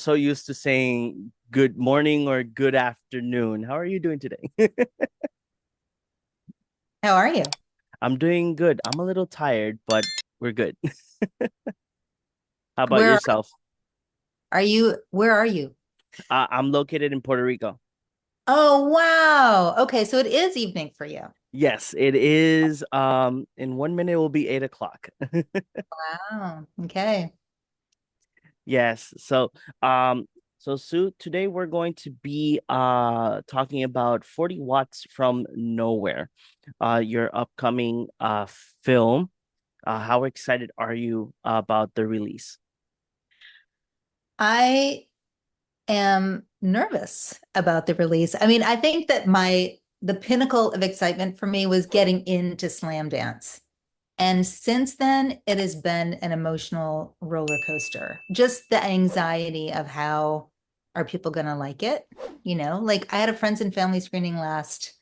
so used to saying good morning or good afternoon. How are you doing today? How are you? I'm doing good. I'm a little tired, but we're good. How about Where yourself? are you? Where are you? I'm located in Puerto Rico. Oh, wow. Okay, so it is evening for you. Yes, it is. In 1 minute it will be 8 o'clock. Wow. Okay. Yes. So Sue, today we're going to be talking about 40 Watts from Nowhere, your upcoming film. How excited are you about the release? I am nervous about the release. I mean, I think that the pinnacle of excitement for me was getting into Slam Dance. And since then, it has been an emotional roller coaster. Just the anxiety of how are people going to like it? Like I had a friends and family screening last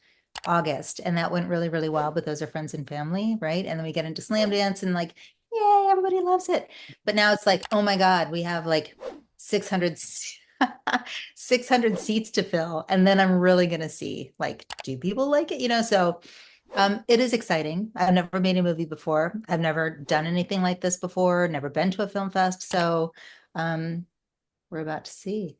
August, and that went really, really well. But those are friends and family, right? And then we get into Slam Dance and like, yay, everybody loves it. But now it's like, oh my God, we have like 600, 600 seats to fill. And then I'm really going to see like, do people like it? So it is exciting. I've never made a movie before. I've never done anything like this before, never been to a film fest. So um, we're about to see.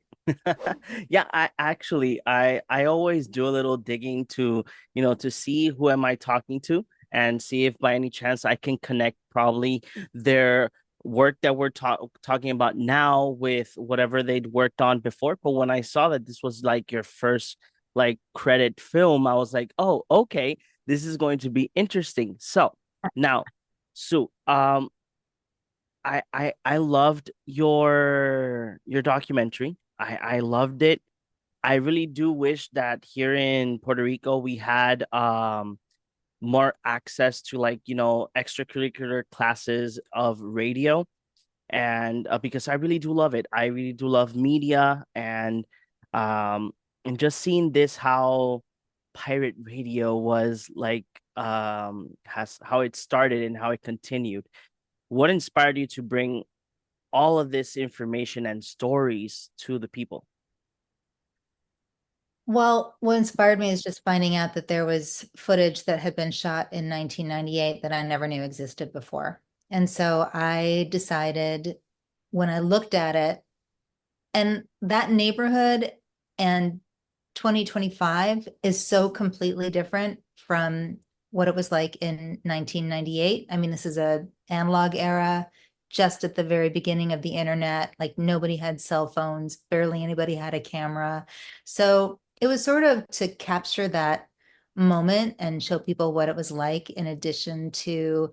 Yeah, I always do a little digging to, to see who am I talking to and see if by any chance I can connect probably their work that we're talking about now with whatever they'd worked on before. But when I saw that this was like your first like credit film, I was like, "Oh, okay, this is going to be interesting." So, now, Sue, I loved your documentary. I loved it. I really do wish that here in Puerto Rico we had more access to like, extracurricular classes of radio and because I really do love it. I really do love media um and just seeing this how pirate radio was like has how it started and how it continued. What inspired you to bring all of this information and stories to the people? Well, what inspired me is just finding out that there was footage that had been shot in 1998 that I never knew existed before. And so I decided when I looked at it, and that neighborhood and 2025 is so completely different from what it was like in 1998. I mean, this is a analog era, just at the very beginning of the internet. Like nobody had cell phones, barely anybody had a camera. So it was sort of to capture that moment and show people what it was like, in addition to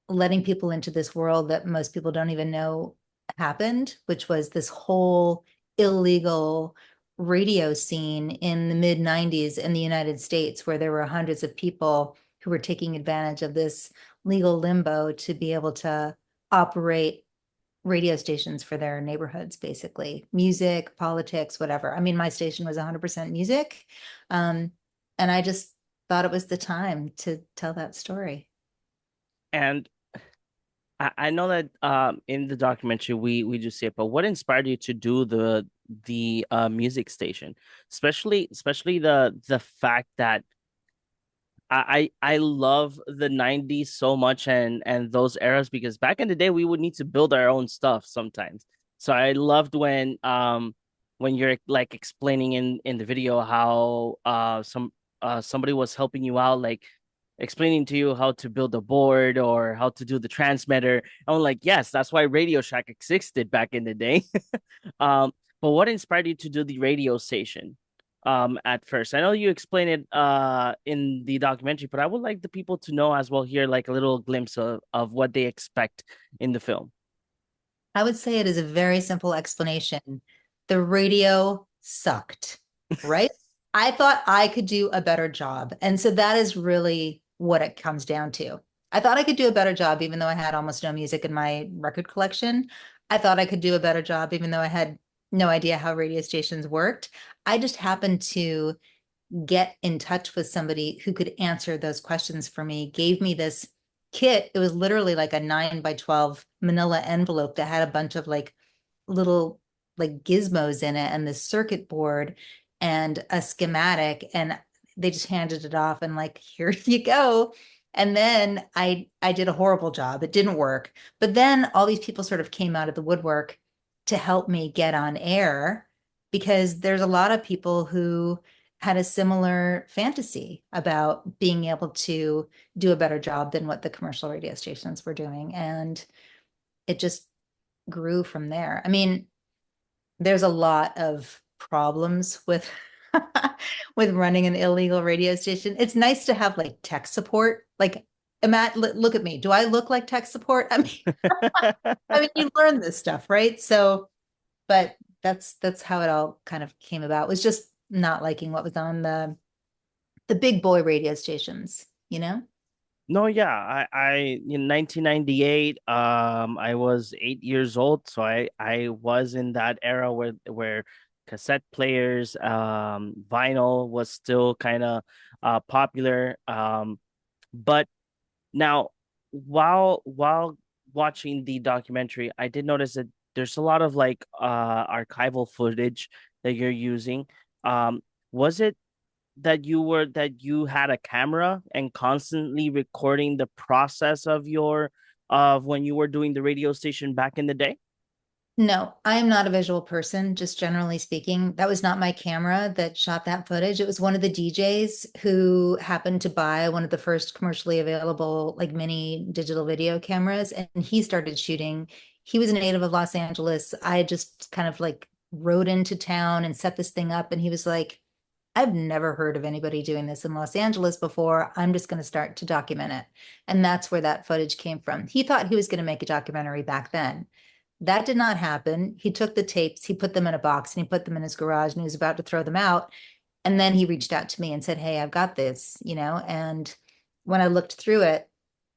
letting people into this world that most people don't even know happened, which was this whole illegal radio scene in the mid 90s in the United States, where there were hundreds of people who were taking advantage of this legal limbo to be able to operate radio stations for their neighborhoods, basically music, politics, whatever. I mean, my station was 100% music. Um, and I just thought it was the time to tell that story. And I know that in the documentary we do see it, but what inspired you to do the music station? Especially the fact that I love the 90s so much and those eras because back in the day we would need to build our own stuff sometimes. So I loved when you're like explaining in the video how somebody was helping you out, like explaining to you how to build a board or how to do the transmitter. I'm like, yes, that's why Radio Shack existed back in the day. Um, but what inspired you to do the radio station at first? I know you explained it in the documentary, but I would like the people to know as well here, like a little glimpse of what they expect in the film. I would say it is a very simple explanation. The radio sucked, right? I thought I could do a better job. And so that is really what it comes down to. I thought I could do a better job, even though I had almost no music in my record collection. I thought I could do a better job, even though I had no idea how radio stations worked. I just happened to get in touch with somebody who could answer those questions for me, gave me this kit. It was literally like a 9 by 12 manila envelope that had a bunch of like little like gizmos in it and the circuit board and a schematic, and they just handed it off and like, here you go. And then I did a horrible job. It didn't work. But then all these people sort of came out of the woodwork to help me get on air, because there's a lot of people who had a similar fantasy about being able to do a better job than what the commercial radio stations were doing. And it just grew from there. I mean, there's a lot of problems with with running an illegal radio station. It's nice to have like tech support. Like, Matt, look at me. Do I look like tech support? I mean, you learn this stuff, right? So, but that's how it all kind of came about. It was just not liking what was on the big boy radio stations, you know? No, yeah, I in 1998, I was 8 years old, so I was in that era where cassette players, vinyl was still kind of popular. But now, while watching the documentary, I did notice that there's a lot of like archival footage that you're using. Was it that you had a camera and constantly recording the process of your of when you were doing the radio station back in the day? No, I am not a visual person, just generally speaking. That was not my camera that shot that footage. It was one of the DJs who happened to buy one of the first commercially available, like mini digital video cameras, and he started shooting. He was a native of Los Angeles. I just kind of like rode into town and set this thing up, and he was like, I've never heard of anybody doing this in Los Angeles before. I'm just going to start to document it. And that's where that footage came from. He thought he was going to make a documentary back then. That did not happen. He took the tapes, he put them in a box, and he put them in his garage, and he was about to throw them out. And then he reached out to me and said, Hey, I've got this, you know? And when I looked through it,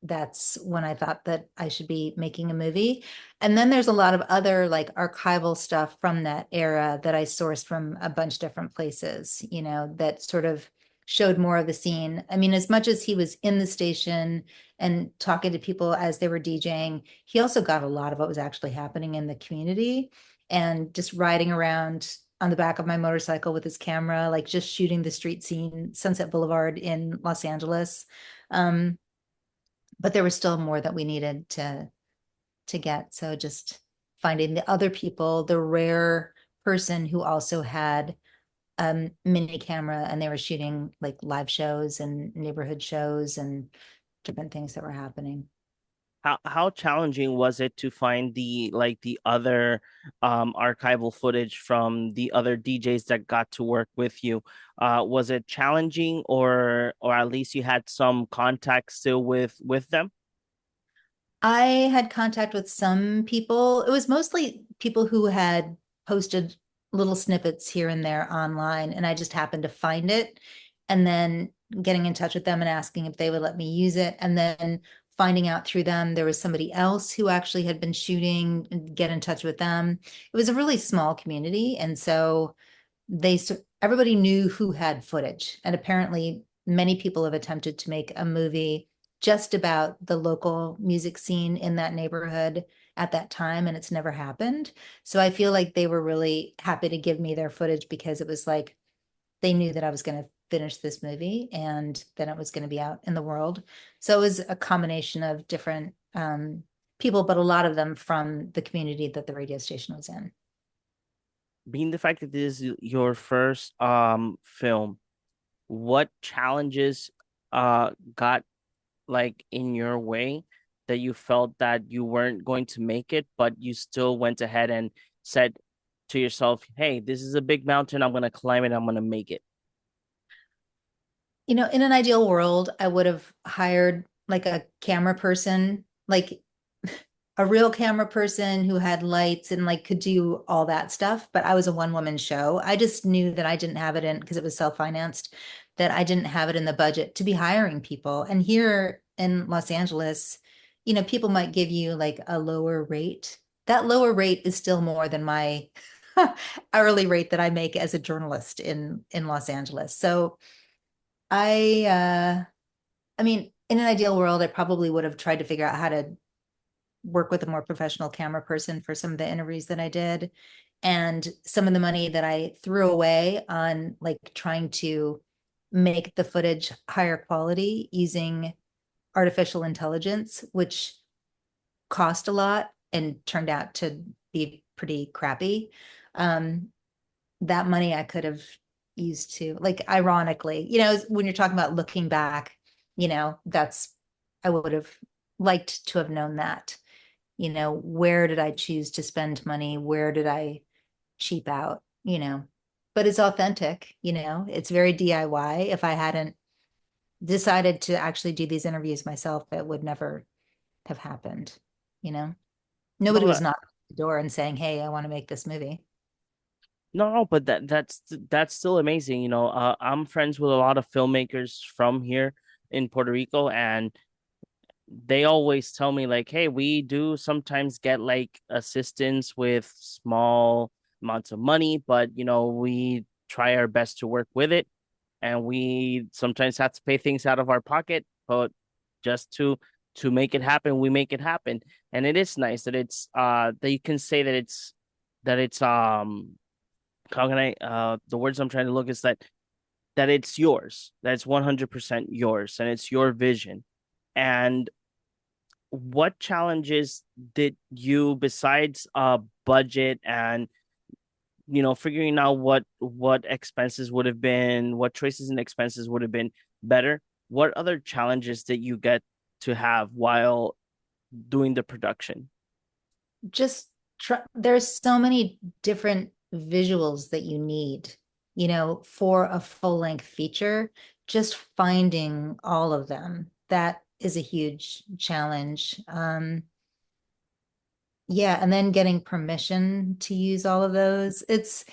that's when I thought that I should be making a movie. And then there's a lot of other like archival stuff from that era that I sourced from a bunch of different places, you know, that sort of showed more of the scene. I mean, as much as he was in the station and talking to people as they were DJing, he also got a lot of what was actually happening in the community, and just riding around on the back of my motorcycle with his camera, like just shooting the street scene, Sunset Boulevard in Los Angeles. Um, but there was still more that we needed to get. So just finding the other people, the rare person who also had mini camera, and they were shooting like live shows and neighborhood shows and different things that were happening. How challenging was it to find the other archival footage from the other DJs that got to work with you? Was it challenging, or at least you had some contact still with them? I had contact with some people. It was mostly people who had posted little snippets here and there online, and I just happened to find it, and then getting in touch with them and asking if they would let me use it, and then finding out through them there was somebody else who actually had been shooting, and get in touch with them. It was a really small community, and so they everybody knew who had footage, and apparently many people have attempted to make a movie just about the local music scene in that neighborhood at that time, and it's never happened. So I feel like they were really happy to give me their footage, because it was like they knew that I was going to finish this movie and then it was going to be out in the world. So it was a combination of different people, but a lot of them from the community that the radio station was in. Being the fact that this is your first film, what challenges got like in your way that you felt that you weren't going to make it, but you still went ahead and said to yourself, "Hey, this is a big mountain. I'm gonna climb it. I'm gonna make it." You know, in an ideal world, I would have hired like a camera person, like a real camera person who had lights and like could do all that stuff. But I was a one woman show. I just knew that I didn't have it in, because it was self-financed, that I didn't have it in the budget to be hiring people. And here in Los Angeles, you know, people might give you like a lower rate. That lower rate is still more than my hourly rate that I make as a journalist in Los Angeles. So I mean, in an ideal world, I probably would have tried to figure out how to work with a more professional camera person for some of the interviews that I did. And some of the money that I threw away on like trying to make the footage higher quality using artificial intelligence, which cost a lot and turned out to be pretty crappy. Um, that money I could have used to, like, ironically, when you're talking about looking back, that's, I would have liked to have known that. Where did I choose to spend money? Where did I cheap out? But it's authentic, it's very DIY. If I hadn't decided to actually do these interviews myself, it would never have happened, you know? Nobody No, was knocking at the door and saying, "Hey, I want to make this movie." no, but that's still amazing. I'm friends with a lot of filmmakers from here in Puerto Rico, and they always tell me like, hey, we do sometimes get like assistance with small amounts of money, but we try our best to work with it, and we sometimes have to pay things out of our pocket, but just to make it happen, we make it happen. And it is nice that it's that you can say that it's how can I the words I'm trying to look is that it's yours, that it's 100% yours, and it's your vision. And what challenges did you, besides budget and figuring out what expenses would have been, what choices and expenses would have been better, what other challenges did you get to have while doing the production? Just there's so many different visuals that you need, for a full length feature. Just finding all of them, that is a huge challenge. Yeah, and then getting permission to use all of those. It's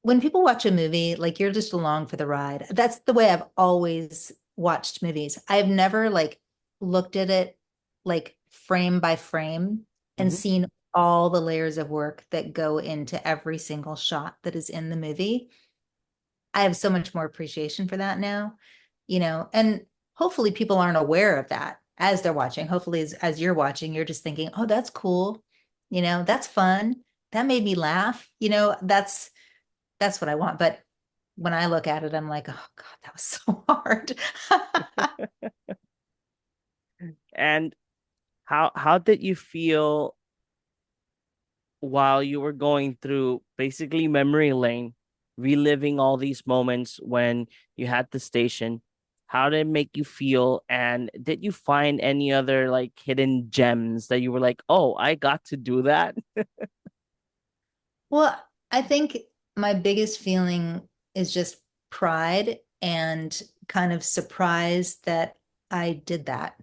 when people watch a movie, like you're just along for the ride. That's the way I've always watched movies. I've never like looked at it like frame by frame and Hmm. seen all the layers of work that go into every single shot that is in the movie. I have so much more appreciation for that now, and hopefully people aren't aware of that as they're watching. Hopefully, as you're watching, you're just thinking, oh, that's cool. That's fun. That made me laugh. That's what I want. But when I look at it, I'm like, oh God, that was so hard. And how did you feel while you were going through basically memory lane, reliving all these moments when you had the station? How did it make you feel? And did you find any other like hidden gems that you were like, oh, I got to do that? Well, I think my biggest feeling is just pride and kind of surprise that I did that,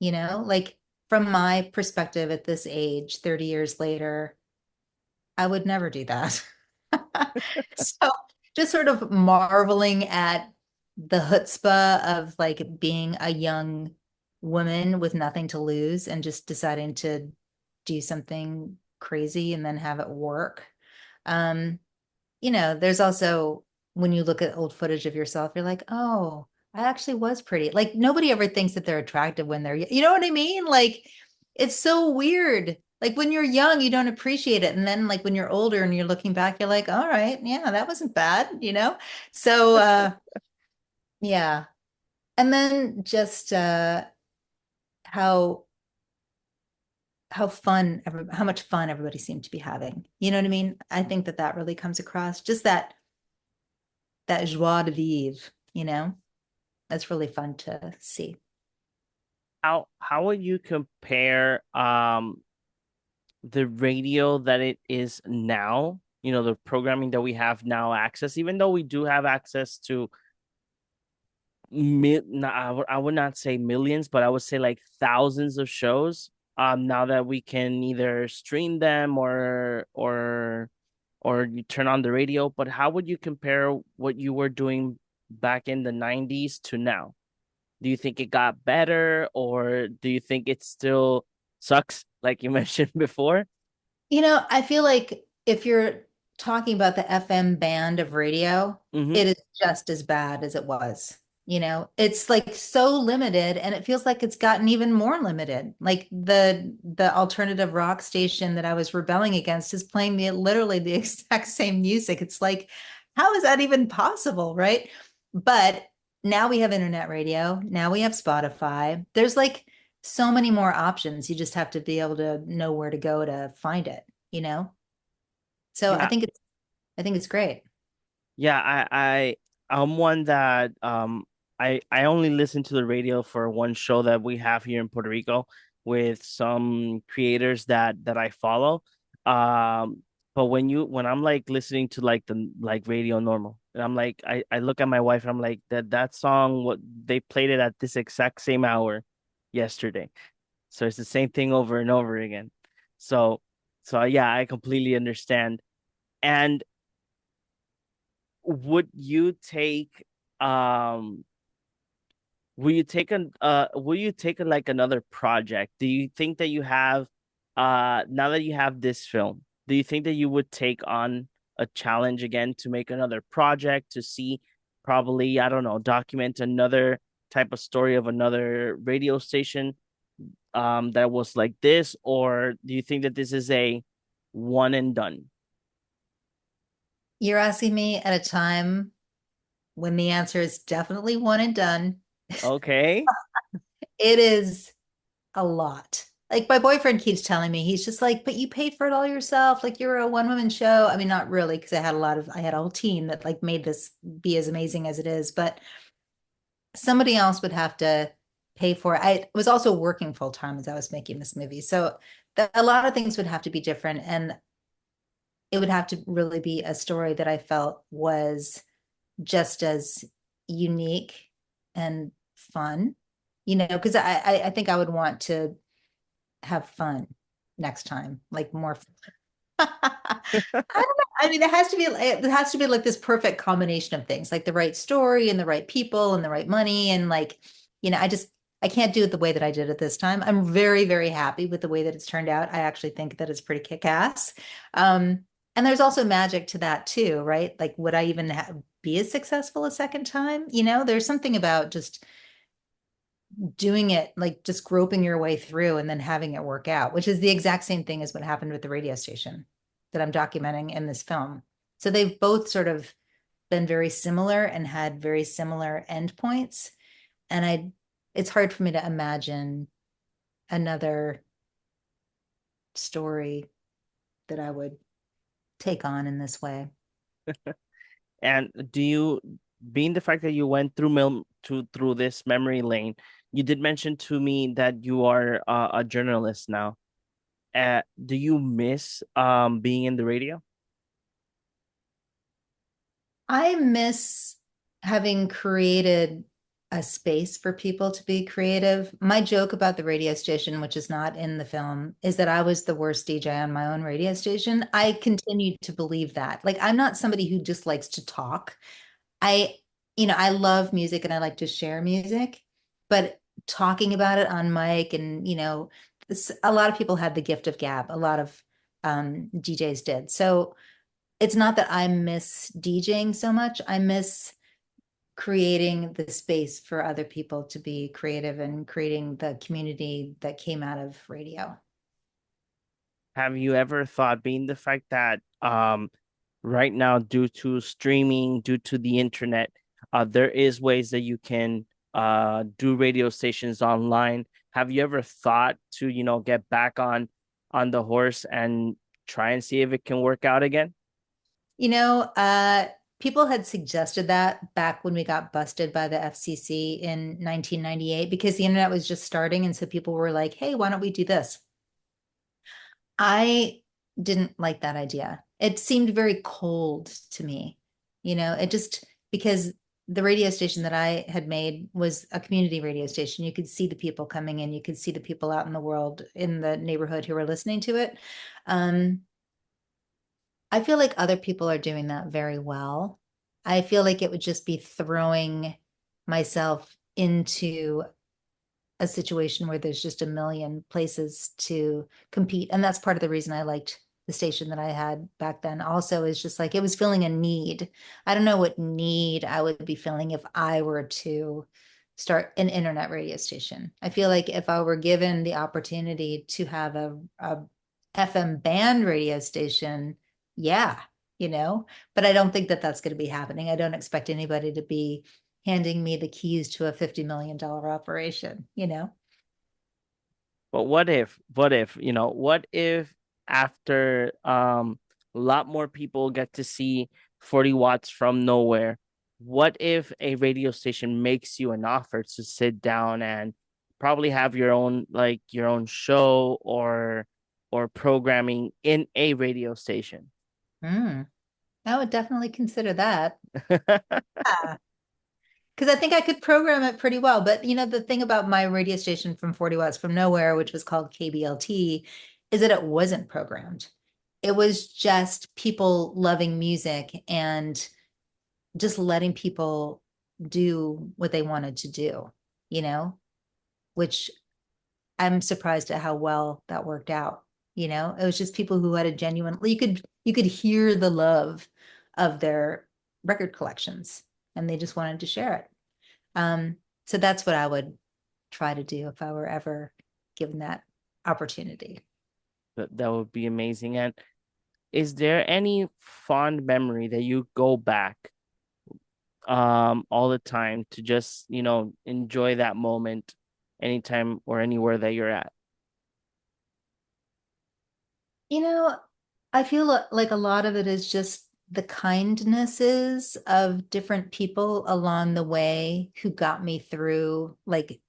like from my perspective at this age, 30 years later, I would never do that. So just sort of marveling at the chutzpah of like being a young woman with nothing to lose and just deciding to do something crazy and then have it work. Um, there's also when you look at old footage of yourself, you're like, oh, I actually was pretty. Like nobody ever thinks that they're attractive when you know what I mean? Like it's so weird. Like when you're young, you don't appreciate it. And then like when you're older and you're looking back, you're like, all right, yeah, that wasn't bad. So yeah. And then just how how much fun everybody seemed to be having. You know what I mean? I think that that really comes across. Just that joie de vivre, that's really fun to see. How would you compare the radio that it is now, the programming that we have now access, even though we do have access to I would not say millions, but I would say like thousands of shows. Now that we can either stream them or you turn on the radio. But how would you compare what you were doing back in the 90s to now? Do you think it got better, or do you think it still sucks, like you mentioned before? I feel like if you're talking about the FM band of radio, Hmm. it is just as bad as it was. It's like so limited, and it feels like it's gotten even more limited. Like the alternative rock station that I was rebelling against is playing literally the exact same music. It's like, how is that even possible, right? But now we have internet radio, now we have Spotify. There's like so many more options. You just have to be able to know where to go to find it. So Yeah, I think it's great. yeah, I'm one that I only listen to the radio for one show that we have here in Puerto Rico with some creators that I follow. Um, but when I'm like listening to like the like radio normal, and I'm like I look at my wife and I'm like that song, what they played it at this exact same hour yesterday. So it's the same thing over and over again. So yeah, I completely understand. And would you take um will you take like another project? Do you think that you have now that you have this film, do you think that you would take on a challenge again to make another project to see, probably, I don't know, document another type of story of another radio station that was like this, or do you think that this is a one and done? You're asking me at a time when the answer is definitely one and done. Okay. It is a lot. Like my boyfriend keeps telling me, he's just like, but you paid for it all yourself. Like you're a one-woman show. I mean, not really, because I had a whole team that like made this be as amazing as it is, but somebody else would have to pay for it. I was also working full time as I was making this movie. So a lot of things would have to be different. And it would have to really be a story that I felt was just as unique and fun, because I think I would want to have fun next time, like more. I don't know. I mean, it has to be like this perfect combination of things, like the right story and the right people and the right money. And like, I can't do it the way that I did it this time. I'm very, very happy with the way that it's turned out. I actually think that it's pretty kick-ass. Um, and there's also magic to that too, right? Like, would I even be as successful a second time? There's something about just doing it, like just groping your way through and then having it work out, which is the exact same thing as what happened with the radio station that I'm documenting in this film. So they've both sort of been very similar and had very similar endpoints. And it's hard for me to imagine another story that I would take on in this way. And do you, being the fact that you went through through this memory lane, you did mention to me that you are a journalist now. Do you miss being in the radio? I miss having created a space for people to be creative. My joke about the radio station, which is not in the film, is that I was the worst DJ on my own radio station. I continue to believe that. Like, I'm not somebody who just likes to talk. I, I love music and I like to share music, but talking about it on mic and, a lot of people had the gift of gab. A lot of DJs did. So, it's not that I miss DJing so much. I miss creating the space for other people to be creative and creating the community that came out of radio. Have you ever thought, being the fact that right now, due to streaming, due to the internet, there is ways that you can do radio stations online. Have you ever thought to, get back on the horse and try and see if it can work out again? You know, people had suggested that back when we got busted by the FCC in 1998 because the internet was just starting. And so people were like, hey, why don't we do this? I didn't like that idea. It seemed very cold to me. It just because the radio station that I had made was a community radio station. You could see the people coming in, you could see the people out in the world in the neighborhood who were listening to it. Um, I feel like other people are doing that very well. I feel like it would just be throwing myself into a situation where there's just a million places to compete. And that's part of the reason I liked the station that I had back then also is just like it was filling a need. I don't know what need I would be feeling if I were to start an internet radio station. I feel like if I were given the opportunity to have a FM band radio station, yeah, but I don't think that that's going to be happening. I don't expect anybody to be handing me the keys to a $50 million operation. But what if after a lot more people get to see 40 watts from nowhere, what if a radio station makes you an offer to sit down and probably have your own your own show or programming in a radio station? Hmm. I would definitely consider that. Yeah. Because I think I could program it pretty well. But the thing about my radio station from 40 watts from nowhere, which was called KBLT, is that it wasn't programmed. It was just people loving music and just letting people do what they wanted to do, you know, which I'm surprised at how well that worked out. It was just people who had a genuine, you could hear the love of their record collections and they just wanted to share it. Um, so that's what I would try to do if I were ever given that opportunity. That would be amazing. And is there any fond memory that you go back all the time to just enjoy that moment anytime or anywhere that you're at? You know, I feel like a lot of it is just the kindnesses of different people along the way who got me through like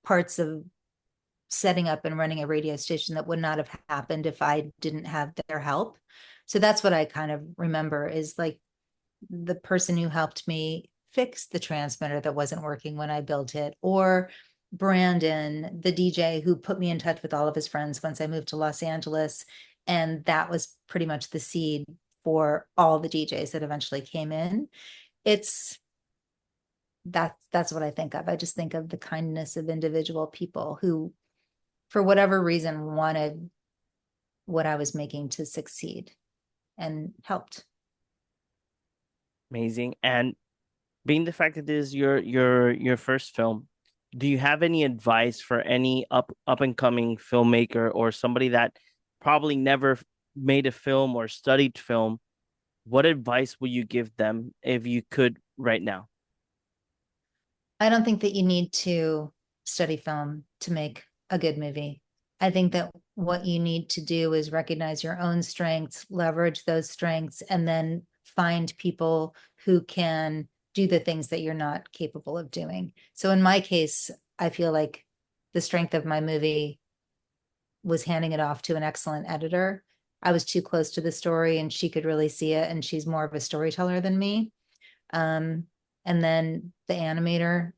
parts of setting up and running a radio station that would not have happened if I didn't have their help. So that's what I kind of remember is like the person who helped me fix the transmitter that wasn't working when I built it, or Brandon, the DJ who put me in touch with all of his friends once I moved to Los Angeles. And that was pretty much the seed for all the DJs that eventually came in. It's that's what I think of. I just think of the kindness of individual people who, for whatever reason, wanted what I was making to succeed and helped. Amazing. And being the fact that this is your first film, do you have any advice for any up and coming filmmaker or somebody that probably never made a film or studied film? What advice would you give them if you could right now? I don't think that you need to study film to make a good movie. I think that what you need to do is recognize your own strengths, leverage those strengths, and then find people who can do the things that you're not capable of doing. So in my case, I feel like the strength of my movie was handing it off to an excellent editor. I was too close to the story and she could really see it, and she's more of a storyteller than me. Um, and then the animator,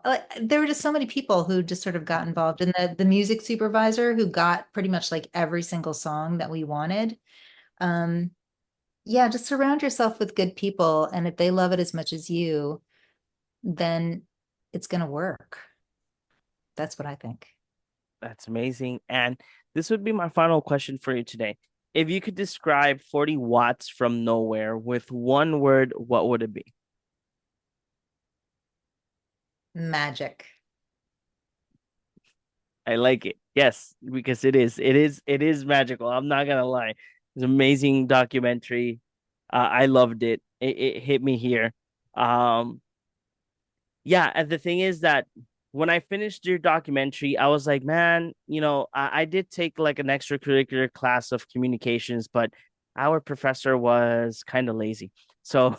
like, there were just so many people who just sort of got involved, and the music supervisor who got pretty much like every single song that we wanted. Um, yeah, just surround yourself with good people, and if they love it as much as you, then it's gonna work. That's what I think. That's amazing. And this would be my final question for you today. If you could describe 40 watts from nowhere with one word, what would it be? Magic. I like it. Yes, because it is magical. I'm not gonna lie. It's an amazing documentary. I loved it. It hit me here. Um, yeah, and the thing is that when I finished your documentary, I was like, man, I did take like an extracurricular class of communications, but our professor was kind of lazy. So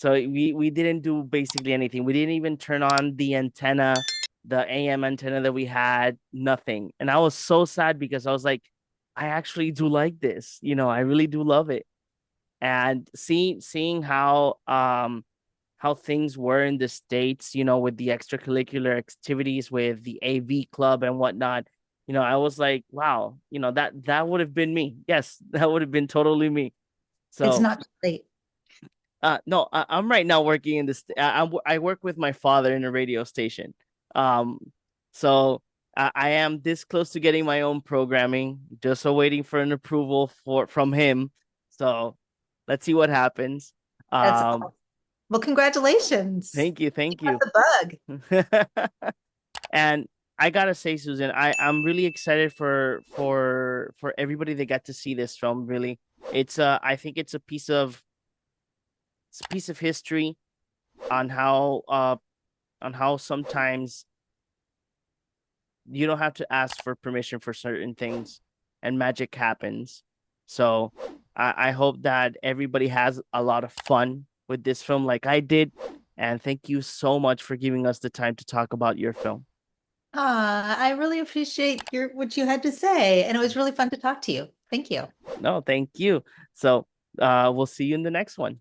we didn't do basically anything. We didn't even turn on the antenna, the AM antenna that we had, nothing. And I was so sad because I was like, I actually do like this. I really do love it. And seeing how things were in the States, with the extracurricular activities with the AV club and whatnot, I was like, wow, that would have been me. Yes, that would have been totally me. It's So not too late. no, I'm right now working in this. I work with my father in a radio station. Um, so I am this close to getting my own programming, just waiting for an approval from him. So let's see what happens. That's Um, awesome. Well, congratulations. You thank got you. the bug. And I gotta say, Susan, I'm really excited for everybody that got to see this film. Really, I think it's a piece of history on how sometimes you don't have to ask for permission for certain things and magic happens. So I hope that everybody has a lot of fun with this film like I did. And thank you so much for giving us the time to talk about your film. I really appreciate what you had to say, and it was really fun to talk to you. Thank you. No, thank you. So we'll see you in the next one.